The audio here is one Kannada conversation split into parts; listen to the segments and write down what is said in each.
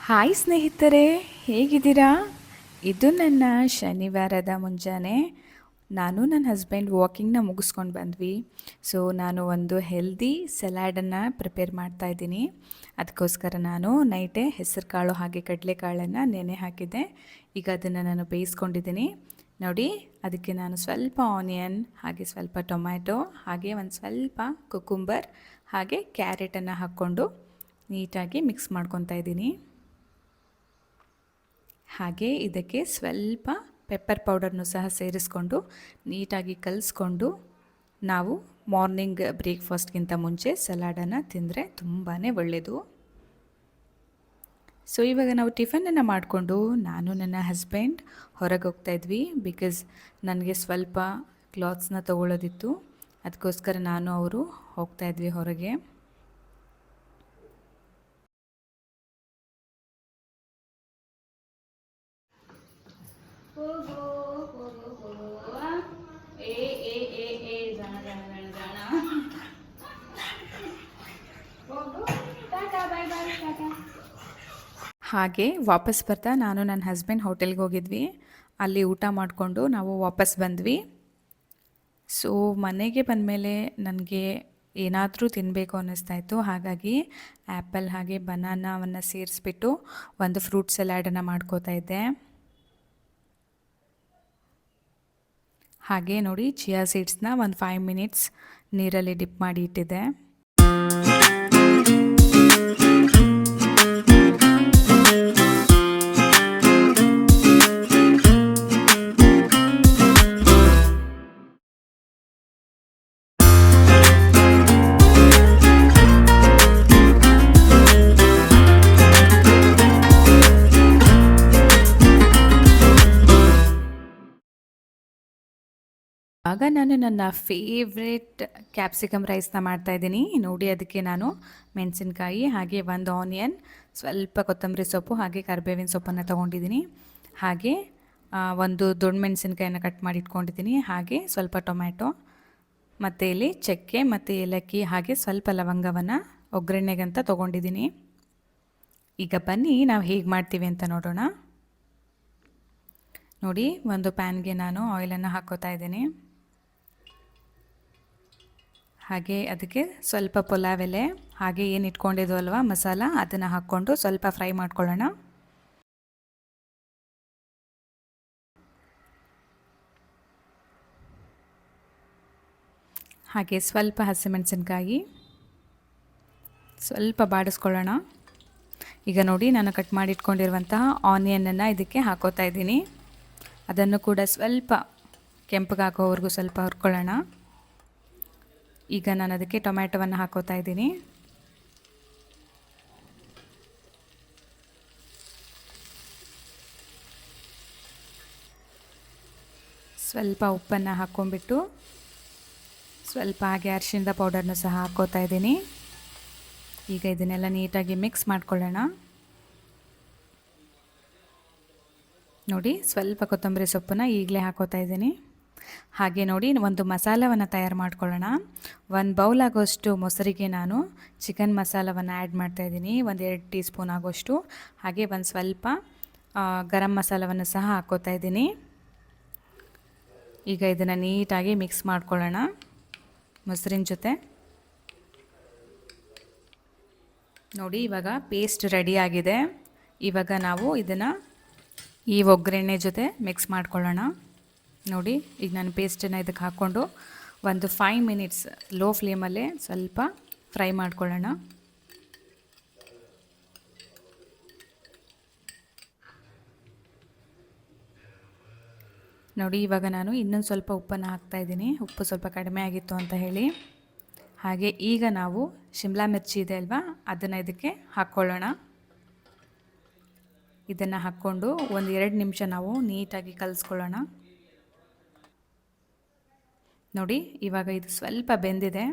ಹಾಯ್ ಸ್ನೇಹಿತರೆ, ಹೇಗಿದ್ದೀರಾ? ಇದು ನನ್ನ ಶನಿವಾರದ ಮುಂಜಾನೆ. ನಾನು ನನ್ನ ಹಸ್ಬೆಂಡ್ ವಾಕಿಂಗ್ನ ಮುಗಿಸ್ಕೊಂಡು ಬಂದ್ವಿ. ಸೊ ನಾನು ಒಂದು ಹೆಲ್ದಿ ಸಲಾಡನ್ನು ಪ್ರಿಪೇರ್ ಮಾಡ್ತಾಯಿದ್ದೀನಿ. ಅದಕ್ಕೋಸ್ಕರ ನಾನು ನೈಟೇ ಹೆಸರು ಕಾಳು ಹಾಗೆ ಕಡಲೆಕಾಳನ್ನು ನೆನೆ ಹಾಕಿದ್ದೆ. ಈಗ ಅದನ್ನು ನಾನು ಬೇಯಿಸ್ಕೊಂಡಿದ್ದೀನಿ. ನೋಡಿ, ಅದಕ್ಕೆ ನಾನು ಸ್ವಲ್ಪ ಆನಿಯನ್ ಹಾಗೆ ಸ್ವಲ್ಪ ಟೊಮ್ಯಾಟೊ ಹಾಗೆ ಒಂದು ಸ್ವಲ್ಪ ಕುಕುಂಬರ್ ಹಾಗೆ ಕ್ಯಾರೆಟನ್ನು ಹಾಕ್ಕೊಂಡು ನೀಟಾಗಿ ಮಿಕ್ಸ್ ಮಾಡ್ಕೊತಾ ಇದ್ದೀನಿ. ಹಾಗೆ ಇದಕ್ಕೆ ಸ್ವಲ್ಪ ಪೆಪ್ಪರ್ ಪೌಡರ್ನು ಸಹ ಸೇರಿಸ್ಕೊಂಡು ನೀಟಾಗಿ ಕಲಿಸ್ಕೊಂಡು ನಾವು ಮಾರ್ನಿಂಗ್ ಬ್ರೇಕ್ಫಾಸ್ಟ್ಗಿಂತ ಮುಂಚೆ ಸಲಾಡನ್ನು ತಿಂದರೆ ತುಂಬಾ ಒಳ್ಳೆಯದು. ಸೊ ಇವಾಗ ನಾವು ಟಿಫನನ್ನು ಮಾಡಿಕೊಂಡು ನಾನು ನನ್ನ ಹಸ್ಬೆಂಡ್ ಹೊರಗೆ ಹೋಗ್ತಾಯಿದ್ವಿ. ಬಿಕಾಸ್ ನನಗೆ ಸ್ವಲ್ಪ ಕ್ಲಾತ್ಸ್ನ ತೊಗೊಳ್ಳೋದಿತ್ತು. ಅದಕ್ಕೋಸ್ಕರ ನಾನು ಅವರು ಹೋಗ್ತಾಯಿದ್ವಿ ಹೊರಗೆ. ಹಾಗೆ ವಾಪಸ್ ಬರ್ತಾ ನಾನು ನನ್ನ ಹಸ್ಬೆಂಡ್ ಹೋಟೆಲ್ಗೆ ಹೋಗಿದ್ವಿ. ಅಲ್ಲಿ ಊಟ ಮಾಡಿಕೊಂಡು ನಾವು ವಾಪಸ್ ಬಂದ್ವಿ. ಸೊ ಮನೆಗೆ ಬಂದಮೇಲೆ ನನಗೆ ಏನಾದರೂ ತಿನ್ನಬೇಕು ಅನ್ನಿಸ್ತಾಯಿತ್ತು. ಹಾಗಾಗಿ ಆ್ಯಪಲ್ ಹಾಗೆ ಬನಾನಾವನ್ನು ಸೇರಿಸ್ಬಿಟ್ಟು ಒಂದು ಫ್ರೂಟ್ ಸಲಾಡನ್ನು ಮಾಡ್ಕೋತಾ ಇದ್ದೆ. ಹಾಗೆ ನೋಡಿ, ಚಿಯಾ ಸೀಡ್ಸ್ನ ಒಂದು 5 ಮಿನಿಟ್ಸ್ ನೀರಲ್ಲಿ ಡಿಪ್ ಮಾಡಿ ಇಟ್ಟಿದ್ದೆ. ಆಗ ನಾನು ನನ್ನ ಫೇವ್ರೆಟ್ ಕ್ಯಾಪ್ಸಿಕಮ್ ರೈಸ್ನ ಮಾಡ್ತಾಯಿದ್ದೀನಿ. ನೋಡಿ, ಅದಕ್ಕೆ ನಾನು ಮೆಣಸಿನ್ಕಾಯಿ ಹಾಗೆ ಒಂದು ಆನಿಯನ್, ಸ್ವಲ್ಪ ಕೊತ್ತಂಬರಿ ಸೊಪ್ಪು ಹಾಗೆ ಕರಿಬೇವಿನ ಸೊಪ್ಪನ್ನು ತೊಗೊಂಡಿದ್ದೀನಿ. ಹಾಗೆ ಒಂದು ದೊಡ್ಡ ಮೆಣಸಿನ್ಕಾಯನ್ನು ಕಟ್ ಮಾಡಿ ಇಟ್ಕೊಂಡಿದ್ದೀನಿ. ಹಾಗೆ ಸ್ವಲ್ಪ ಟೊಮ್ಯಾಟೊ ಮತ್ತು ಇಲ್ಲಿ ಚಕ್ಕೆ ಮತ್ತು ಏಲಕ್ಕಿ ಹಾಗೆ ಸ್ವಲ್ಪ ಲವಂಗವನ್ನು ಒಗ್ಗರಣೆಗಂತ ತೊಗೊಂಡಿದ್ದೀನಿ. ಈಗ ಬನ್ನಿ ನಾವು ಹೇಗೆ ಮಾಡ್ತೀವಿ ಅಂತ ನೋಡೋಣ. ನೋಡಿ, ಒಂದು ಪ್ಯಾನ್ಗೆ ನಾನು ಆಯಿಲನ್ನು ಹಾಕ್ಕೋತಾ ಇದ್ದೀನಿ. ಹಾಗೆ ಅದಕ್ಕೆ ಸ್ವಲ್ಪ ಪುಲಾವ್ ಎಲೆ ಹಾಗೆ ಏನು ಇಟ್ಕೊಂಡಿದ್ದು ಅಲ್ವಾ ಮಸಾಲ, ಅದನ್ನು ಹಾಕ್ಕೊಂಡು ಸ್ವಲ್ಪ ಫ್ರೈ ಮಾಡ್ಕೊಳ್ಳೋಣ. ಹಾಗೆ ಸ್ವಲ್ಪ ಹಸಿಮೆಣಸಿನ್ಕಾಯಿ ಸ್ವಲ್ಪ ಬಾಡಿಸ್ಕೊಳ್ಳೋಣ. ಈಗ ನೋಡಿ, ನಾನು ಕಟ್ ಮಾಡಿ ಇಟ್ಕೊಂಡಿರುವಂತಹ ಆನಿಯನನ್ನು ಇದಕ್ಕೆ ಹಾಕೋತಾ ಇದ್ದೀನಿ. ಅದನ್ನು ಕೂಡ ಸ್ವಲ್ಪ ಕೆಂಪಗಾಗೋವರೆಗೂ ಸ್ವಲ್ಪ ಹುರ್ಕೊಳ್ಳೋಣ. ಈಗ ನಾನು ಅದಕ್ಕೆ ಟೊಮ್ಯಾಟೊವನ್ನು ಹಾಕೋತಾ ಇದ್ದೀನಿ. ಸ್ವಲ್ಪ ಉಪ್ಪನ್ನು ಹಾಕ್ಕೊಂಡ್ಬಿಟ್ಟು ಸ್ವಲ್ಪ ಹಾಗೆ ಅರಿಶಿಣದ ಪೌಡರ್ನು ಸಹ ಹಾಕ್ಕೋತಾ ಇದ್ದೀನಿ. ಈಗ ಇದನ್ನೆಲ್ಲ ನೀಟಾಗಿ ಮಿಕ್ಸ್ ಮಾಡ್ಕೊಳ್ಳೋಣ. ನೋಡಿ, ಸ್ವಲ್ಪ ಕೊತ್ತಂಬರಿ ಸೊಪ್ಪನ್ನು ಈಗಲೇ ಹಾಕೋತಾ ಇದ್ದೀನಿ. ಹಾಗೆ ನೋಡಿ, ಒಂದು ಮಸಾಲವನ್ನು ತಯಾರು ಮಾಡ್ಕೊಳ್ಳೋಣ. 1 ಬೌಲ್ ಆಗೋಷ್ಟು ಮೊಸರಿಗೆ ನಾನು ಚಿಕನ್ ಮಸಾಲವನ್ನು ಆ್ಯಡ್ ಮಾಡ್ತಾಯಿದ್ದೀನಿ, 1-2 ಟೀ ಸ್ಪೂನ್ ಆಗೋಷ್ಟು. ಹಾಗೆ ಒಂದು ಸ್ವಲ್ಪ ಗರಂ ಮಸಾಲವನ್ನು ಸಹ ಹಾಕ್ಕೋತಾ ಇದ್ದೀನಿ. ಈಗ ಇದನ್ನು ನೀಟಾಗಿ ಮಿಕ್ಸ್ ಮಾಡ್ಕೊಳ್ಳೋಣ ಮೊಸರಿನ ಜೊತೆ. ನೋಡಿ, ಇವಾಗ ಪೇಸ್ಟ್ ರೆಡಿ ಆಗಿದೆ. ಇವಾಗ ನಾವು ಇದನ್ನು ಈ ಒಗ್ಗರಣೆ ಜೊತೆ ಮಿಕ್ಸ್ ಮಾಡ್ಕೊಳ್ಳೋಣ. ನೋಡಿ, ಈಗ ನಾನು ಪೇಸ್ಟನ್ನು ಇದಕ್ಕೆ ಹಾಕ್ಕೊಂಡು ಒಂದು 5 ಮಿನಿಟ್ಸ್ ಲೋ ಫ್ಲೇಮಲ್ಲೇ ಸ್ವಲ್ಪ ಫ್ರೈ ಮಾಡ್ಕೊಳ್ಳೋಣ. ನೋಡಿ, ಇವಾಗ ನಾನು ಇನ್ನೊಂದು ಸ್ವಲ್ಪ ಉಪ್ಪನ್ನು ಹಾಕ್ತಾಯಿದ್ದೀನಿ. ಉಪ್ಪು ಸ್ವಲ್ಪ ಕಡಿಮೆ ಆಗಿತ್ತು ಅಂತ ಹೇಳಿ. ಹಾಗೆ ಈಗ ನಾವು ಶಿಮ್ಲಾ ಮಿರ್ಚಿ ಇದೆ ಅಲ್ವಾ, ಅದನ್ನು ಇದಕ್ಕೆ ಹಾಕ್ಕೊಳ್ಳೋಣ. ಇದನ್ನು ಹಾಕ್ಕೊಂಡು 1-2 ನಿಮಿಷ ನಾವು ನೀಟಾಗಿ ಕಲಿಸ್ಕೊಳ್ಳೋಣ. ನೋಡಿ, ಇವಾಗ ಇದು ಸ್ವಲ್ಪ ಬೆಂದಿದೆ.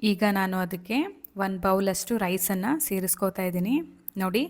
ಈಗ ನಾನು ಅದಕ್ಕೆ 1 ಬೌಲಷ್ಟು ರೈಸನ್ನು ಸೇರಿಸ್ಕೋತಾ ಇದ್ದೀನಿ. ನೋಡಿ,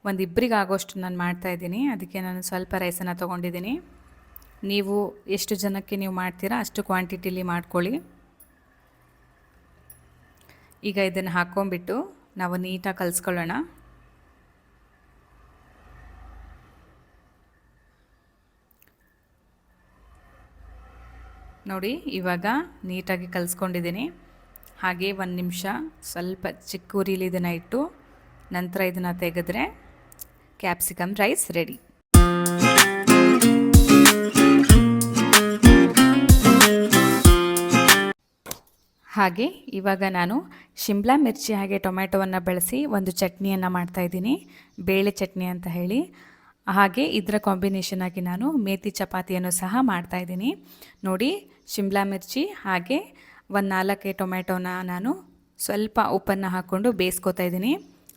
ಒಂದು ಇಬ್ಬರಿಗೆ ಆಗೋಷ್ಟು ನಾನು ಮಾಡ್ತಾಯಿದ್ದೀನಿ. ಅದಕ್ಕೆ ನಾನು ಸ್ವಲ್ಪ ರೈಸನ್ನು ತೊಗೊಂಡಿದ್ದೀನಿ. ನೀವು ಎಷ್ಟು ಜನಕ್ಕೆ ನೀವು ಮಾಡ್ತೀರಾ ಅಷ್ಟು ಕ್ವಾಂಟಿಟಿಲಿ ಮಾಡ್ಕೊಳ್ಳಿ. ಈಗ ಇದನ್ನು ಹಾಕ್ಕೊಂಬಿಟ್ಟು ನಾವು ನೀಟಾಗಿ ಕಲಿಸ್ಕೊಳ್ಳೋಣ. ನೋಡಿ ಇವಾಗ ನೀಟಾಗಿ ಕಲಿಸ್ಕೊಂಡಿದ್ದೀನಿ. ಹಾಗೆ ಒಂದು ನಿಮಿಷ ಸ್ವಲ್ಪ ಚಿಕ್ಕ ಉರಿಲಿ ಇದನ್ನು ಇಟ್ಟು ನಂತರ ಇದನ್ನು ತೆಗೆದ್ರೆ ಕ್ಯಾಪ್ಸಿಕಮ್ ರೈಸ್ ರೆಡಿ. ಹಾಗೆ ಇವಾಗ ನಾನು ಶಿಮ್ಲಾ ಮಿರ್ಚಿ ಹಾಗೆ ಟೊಮ್ಯಾಟೊವನ್ನು ಬಳಸಿ ಒಂದು ಚಟ್ನಿಯನ್ನು ಮಾಡ್ತಾಯಿದ್ದೀನಿ, ಬೇಳೆ ಚಟ್ನಿ ಅಂತ ಹೇಳಿ. ಹಾಗೆ ಇದರ ಕಾಂಬಿನೇಷನ್ ಆಗಿ ನಾನು ಮೇಥಿ ಚಪಾತಿಯನ್ನು ಸಹ ಮಾಡ್ತಾಯಿದ್ದೀನಿ. ನೋಡಿ ಶಿಮ್ಲಾ ಮಿರ್ಚಿ ಹಾಗೆ ಒಂದು 4 ಟೊಮ್ಯಾಟೊನ ನಾನು ಸ್ವಲ್ಪ ಉಪ್ಪನ್ನು ಹಾಕ್ಕೊಂಡು ಬೇಯಿಸ್ಕೊತಾ ಇದ್ದೀನಿ.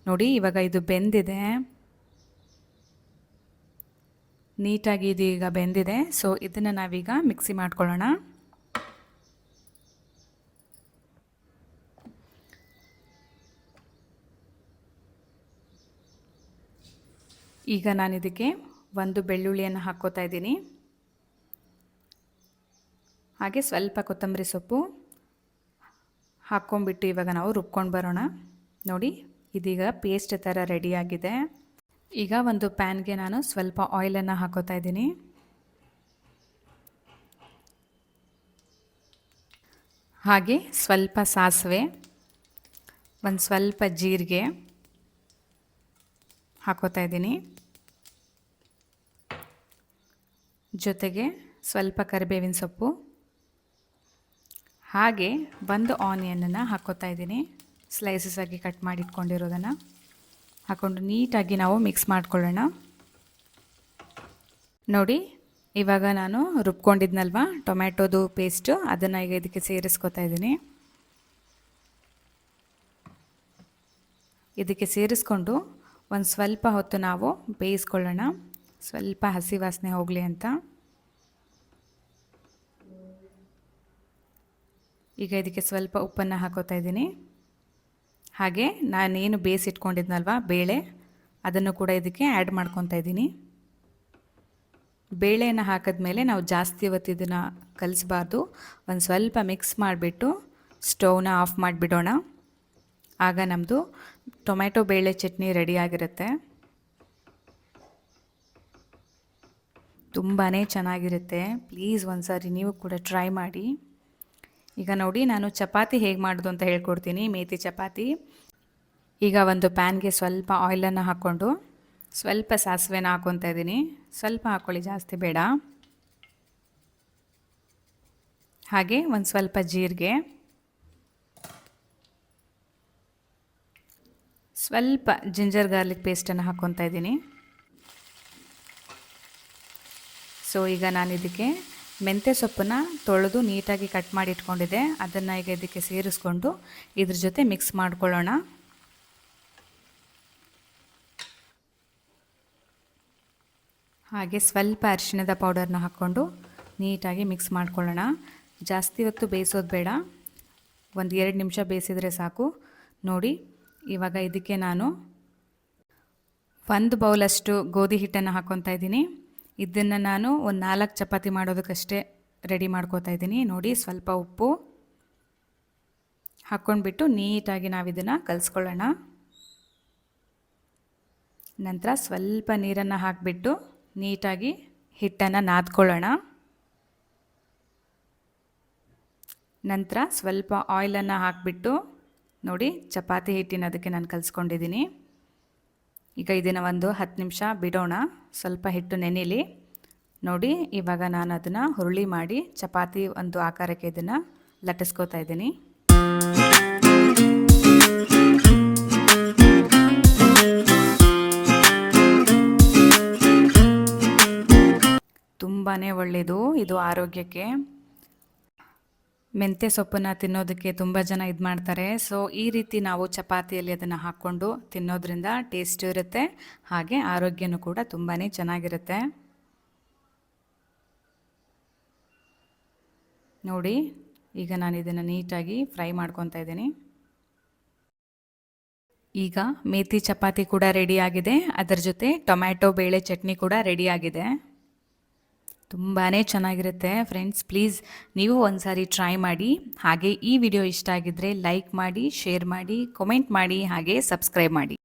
ನೋಡಿ ಇವಾಗ ಇದು ಬೆಂದಿದೆ, ನೀಟಾಗಿ ಇದು ಈಗ ಬೆಂದಿದೆ. ಸೊ ಇದನ್ನು ನಾವೀಗ ಮಿಕ್ಸಿ ಮಾಡ್ಕೊಳ್ಳೋಣ. ಈಗ ನಾನು ಇದಕ್ಕೆ ಒಂದು ಬೆಳ್ಳುಳ್ಳಿಯನ್ನು ಹಾಕ್ಕೋತಾ ಇದ್ದೀನಿ. ಹಾಗೆ ಸ್ವಲ್ಪ ಕೊತ್ತಂಬರಿ ಸೊಪ್ಪು ಹಾಕ್ಕೊಂಡ್ಬಿಟ್ಟು ಇವಾಗ ನಾವು ರುಬ್ಕೊಂಡು ಬರೋಣ. ನೋಡಿ ಇದೀಗ ಪೇಸ್ಟ್ ಥರ ರೆಡಿಯಾಗಿದೆ. ಈಗ ಒಂದು ಪ್ಯಾನ್ಗೆ ನಾನು ಸ್ವಲ್ಪ ಆಯಿಲನ್ನು ಹಾಕೋತಾ ಇದ್ದೀನಿ. ಹಾಗೆ ಸ್ವಲ್ಪ ಸಾಸಿವೆ, ಒಂದು ಸ್ವಲ್ಪ ಜೀರಿಗೆ ಹಾಕೋತಾ ಇದ್ದೀನಿ. ಜೊತೆಗೆ ಸ್ವಲ್ಪ ಕರಿಬೇವಿನ ಸೊಪ್ಪು ಹಾಗೆ ಒಂದು ಆನಿಯನನ್ನು ಹಾಕೋತಾ ಇದ್ದೀನಿ. ಸ್ಲೈಸಸ್ ಆಗಿ ಕಟ್ ಮಾಡಿ ಇಟ್ಕೊಂಡಿರೋದನ್ನು ಹಾಕ್ಕೊಂಡು ನೀಟಾಗಿ ನಾವು ಮಿಕ್ಸ್ ಮಾಡ್ಕೊಳ್ಳೋಣ. ನೋಡಿ ಇವಾಗ ನಾನು ರುಬ್ಕೊಂಡಿದ್ನಲ್ವ ಟೊಮ್ಯಾಟೋದು ಪೇಸ್ಟು, ಅದನ್ನು ಈಗ ಇದಕ್ಕೆ ಸೇರಿಸ್ಕೊತಾ ಇದ್ದೀನಿ. ಇದಕ್ಕೆ ಸೇರಿಸ್ಕೊಂಡು ಒಂದು ಸ್ವಲ್ಪ ಹೊತ್ತು ನಾವು ಬೇಯಿಸ್ಕೊಳ್ಳೋಣ, ಸ್ವಲ್ಪ ಹಸಿ ವಾಸನೆ ಹೋಗಲಿ ಅಂತ. ಈಗ ಇದಕ್ಕೆ ಸ್ವಲ್ಪ ಉಪ್ಪನ್ನು ಹಾಕೋತಾ ಇದ್ದೀನಿ. ಹಾಗೆ ನಾನೇನು ಬೇಯಿಸಿಟ್ಕೊಂಡಿದ್ನಲ್ವ ಬೇಳೆ, ಅದನ್ನು ಕೂಡ ಇದಕ್ಕೆ ಆ್ಯಡ್ ಮಾಡ್ಕೊತಾ ಇದ್ದೀನಿ. ಬೇಳೆಯನ್ನು ಹಾಕಿದ್ಮೇಲೆ ನಾವು ಜಾಸ್ತಿ ಹೊತ್ತು ಇದನ್ನು ಕಲಿಸ್ಬಾರ್ದು. ಒಂದು ಸ್ವಲ್ಪ ಮಿಕ್ಸ್ ಮಾಡಿಬಿಟ್ಟು ಸ್ಟವ್ನ ಆಫ್ ಮಾಡಿಬಿಡೋಣ. ಆಗ ನಮ್ಮದು ಟೊಮ್ಯಾಟೊ ಬೇಳೆ ಚಟ್ನಿ ರೆಡಿಯಾಗಿರುತ್ತೆ. ತುಂಬಾ ಚೆನ್ನಾಗಿರುತ್ತೆ. ಪ್ಲೀಸ್ ಒಂದು ಸಾರಿ ನೀವು ಕೂಡ ಟ್ರೈ ಮಾಡಿ. ಈಗ ನೋಡಿ ನಾನು ಚಪಾತಿ ಹೇಗೆ ಮಾಡೋದು ಅಂತ ಹೇಳ್ಕೊಡ್ತೀನಿ, ಮೇಥಿ ಚಪಾತಿ. ಈಗ ಒಂದು ಪ್ಯಾನ್ಗೆ ಸ್ವಲ್ಪ ಆಯಿಲನ್ನು ಹಾಕ್ಕೊಂಡು ಸ್ವಲ್ಪ ಸಾಸಿವೆನ ಹಾಕ್ಕೊತಾ ಇದ್ದೀನಿ. ಸ್ವಲ್ಪ ಹಾಕ್ಕೊಳ್ಳಿ, ಜಾಸ್ತಿ ಬೇಡ. ಹಾಗೆ ಒಂದು ಸ್ವಲ್ಪ ಜೀರಿಗೆ, ಸ್ವಲ್ಪ ಜಿಂಜರ್ ಗಾರ್ಲಿಕ್ ಪೇಸ್ಟನ್ನು ಹಾಕ್ಕೊತಾ ಇದ್ದೀನಿ. ಸೊ ಈಗ ನಾನು ಇದಕ್ಕೆ ಮೆಂತ್ಯ ಸೊಪ್ಪನ್ನು ತೊಳೆದು ನೀಟಾಗಿ ಕಟ್ ಮಾಡಿ ಇಟ್ಕೊಂಡಿದ್ದೆ, ಅದನ್ನು ಈಗ ಇದಕ್ಕೆ ಸೇರಿಸ್ಕೊಂಡು ಇದ್ರ ಜೊತೆ ಮಿಕ್ಸ್ ಮಾಡ್ಕೊಳ್ಳೋಣ. ಹಾಗೆ ಸ್ವಲ್ಪ ಅರಿಶಿಣದ ಪೌಡರ್ನ ಹಾಕ್ಕೊಂಡು ನೀಟಾಗಿ ಮಿಕ್ಸ್ ಮಾಡ್ಕೊಳ್ಳೋಣ. ಜಾಸ್ತಿ ಹೊತ್ತು ಬೇಯಿಸೋದು ಬೇಡ, ಒಂದು 2 ನಿಮಿಷ ಬೇಯಿಸಿದರೆ ಸಾಕು. ನೋಡಿ ಇವಾಗ ಇದಕ್ಕೆ ನಾನು 1 ಬೌಲಷ್ಟು ಗೋಧಿ ಹಿಟ್ಟನ್ನು ಹಾಕ್ಕೊತಾ ಇದ್ದೀನಿ. ಇದನ್ನು ನಾನು ಒಂದು 4 ಚಪಾತಿ ಮಾಡೋದಕ್ಕಷ್ಟೇ ರೆಡಿ ಮಾಡ್ಕೋತಾ ಇದ್ದೀನಿ. ನೋಡಿ ಸ್ವಲ್ಪ ಉಪ್ಪು ಹಾಕ್ಕೊಂಡ್ಬಿಟ್ಟು ನೀಟಾಗಿ ನಾವು ಇದನ್ನು ಕಲಿಸ್ಕೊಳ್ಳೋಣ. ನಂತರ ಸ್ವಲ್ಪ ನೀರನ್ನು ಹಾಕಿಬಿಟ್ಟು ನೀಟಾಗಿ ಹಿಟ್ಟನ್ನು ನಾದ್ಕೊಳ್ಳೋಣ. ನಂತರ ಸ್ವಲ್ಪ ಆಯಿಲನ್ನು ಹಾಕಿಬಿಟ್ಟು ನೋಡಿ ಚಪಾತಿ ಹಿಟ್ಟಿನ ಅದಕ್ಕೆ ನಾನು ಕಲಿಸ್ಕೊಂಡಿದ್ದೀನಿ. ಈಗ ಇದನ್ನು ಒಂದು 10 ನಿಮಿಷ ಬಿಡೋಣ, ಸ್ವಲ್ಪ ಹಿಟ್ಟು ನೆನೆಯಲಿ. ನೋಡಿ ಇವಾಗ ನಾನು ಅದನ್ನು ಹುರುಳಿ ಮಾಡಿ ಚಪಾತಿ ಒಂದು ಆಕಾರಕ್ಕೆ ಇದನ್ನು ಲಟ್ಟಿಸ್ಕೋತಾ ಇದ್ದೀನಿ. ತುಂಬಾ ಒಳ್ಳೆಯದು ಇದು ಆರೋಗ್ಯಕ್ಕೆ. ಮೆಂತ್ಯ ಸೊಪ್ಪನ್ನು ತಿನ್ನೋದಕ್ಕೆ ತುಂಬ ಜನ ಇದು ಮಾಡ್ತಾರೆ. ಸೊ ಈ ರೀತಿ ನಾವು ಚಪಾತಿಯಲ್ಲಿ ಅದನ್ನು ಹಾಕ್ಕೊಂಡು ತಿನ್ನೋದ್ರಿಂದ ಟೇಸ್ಟ್ ಇರುತ್ತೆ, ಹಾಗೆ ಆರೋಗ್ಯನೂ ಕೂಡ ತುಂಬಾ ಚೆನ್ನಾಗಿರುತ್ತೆ. ನೋಡಿ ಈಗ ನಾನು ಇದನ್ನು ನೀಟಾಗಿ ಫ್ರೈ ಮಾಡ್ಕೊತಾ ಇದ್ದೀನಿ. ಈಗ ಮೇಥಿ ಚಪಾತಿ ಕೂಡ ರೆಡಿಯಾಗಿದೆ, ಅದರ ಜೊತೆ ಟೊಮ್ಯಾಟೊ ಬೇಳೆ ಚಟ್ನಿ ಕೂಡ ರೆಡಿಯಾಗಿದೆ. ತುಂಬಾ ಚೆನ್ನಾಗಿರುತ್ತೆ ಫ್ರೆಂಡ್ಸ್. ಪ್ಲೀಸ್ ನೀವು ಒಂದು ಸಾರಿ ಟ್ರೈ ಮಾಡಿ. ಹಾಗೆ ಈ ವಿಡಿಯೋ ಇಷ್ಟ ಆಗಿದ್ದರೆ ಲೈಕ್ ಮಾಡಿ, ಶೇರ್ ಮಾಡಿ, ಕಮೆಂಟ್ ಮಾಡಿ, ಹಾಗೆ ಸಬ್ಸ್ಕ್ರೈಬ್ ಮಾಡಿ.